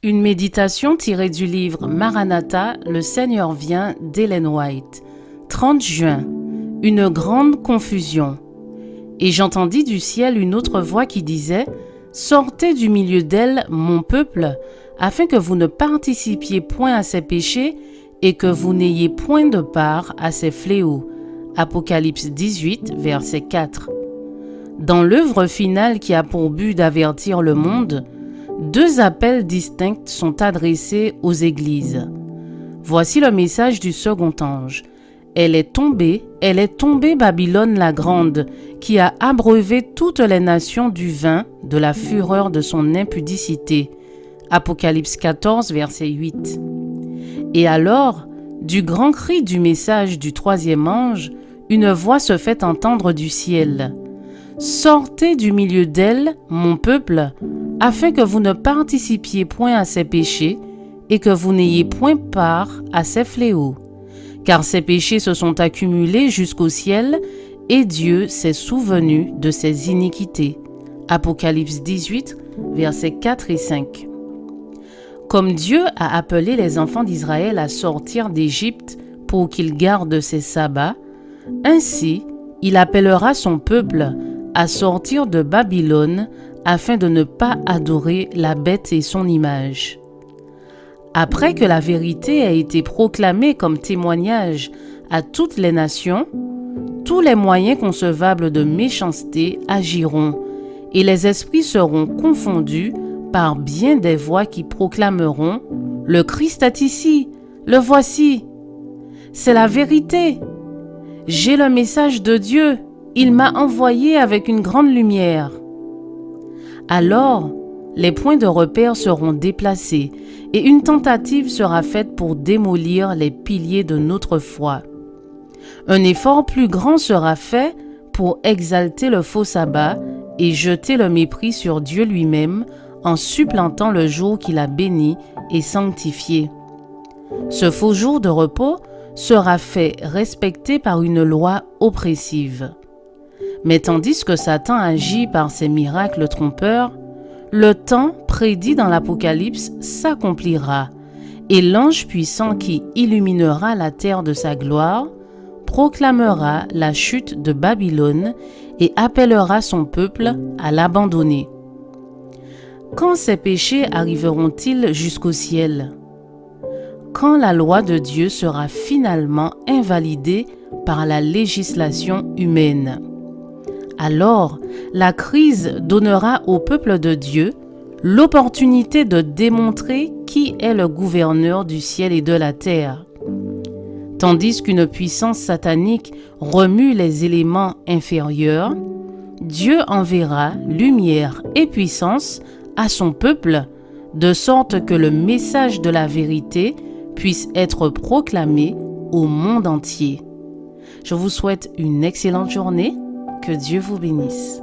Une méditation tirée du livre Maranatha, le Seigneur vient d'Ellen White. 30 juin. Une grande confusion. Et j'entendis du ciel une autre voix qui disait « Sortez du milieu d'elle, mon peuple, afin que vous ne participiez point à ses péchés et que vous n'ayez point de part à ses fléaux. » Apocalypse 18, verset 4. Dans l'œuvre finale qui a pour but d'avertir le monde, 2 appels distincts sont adressés aux églises. Voici le message du second ange. Elle est tombée Babylone la grande, qui a abreuvé toutes les nations du vin de la fureur de son impudicité. Apocalypse 14, verset 8. Et alors, du grand cri du message du 3e ange, une voix se fait entendre du ciel. « Sortez du milieu d'elle, mon peuple, afin que vous ne participiez point à ses péchés et que vous n'ayez point part à ses fléaux. Car ses péchés se sont accumulés jusqu'au ciel et Dieu s'est souvenu de ses iniquités. » Apocalypse 18, versets 4 et 5. Comme Dieu a appelé les enfants d'Israël à sortir d'Égypte pour qu'ils gardent ses sabbats, ainsi il appellera son peuple à sortir de Babylone afin de ne pas adorer la bête et son image. Après que la vérité a été proclamée comme témoignage à toutes les nations, tous les moyens concevables de méchanceté agiront et les esprits seront confondus par bien des voix qui proclameront « Le Christ est ici, le voici ». C'est la vérité. J'ai le message de Dieu, il m'a envoyé avec une grande lumière. Alors, les points de repère seront déplacés et une tentative sera faite pour démolir les piliers de notre foi. Un effort plus grand sera fait pour exalter le faux sabbat et jeter le mépris sur Dieu lui-même en supplantant le jour qu'il a béni et sanctifié. Ce faux jour de repos sera fait respecter par une loi oppressive. Mais tandis que Satan agit par ses miracles trompeurs, le temps prédit dans l'Apocalypse s'accomplira et l'ange puissant qui illuminera la terre de sa gloire proclamera la chute de Babylone et appellera son peuple à l'abandonner. Quand ces péchés arriveront-ils jusqu'au ciel? Quand la loi de Dieu sera finalement invalidée par la législation humaine. Alors, la crise donnera au peuple de Dieu l'opportunité de démontrer qui est le gouverneur du ciel et de la terre. Tandis qu'une puissance satanique remue les éléments inférieurs, Dieu enverra lumière et puissance à son peuple, de sorte que le message de la vérité puisse être proclamé au monde entier. Je vous souhaite une excellente journée. Que Dieu vous bénisse.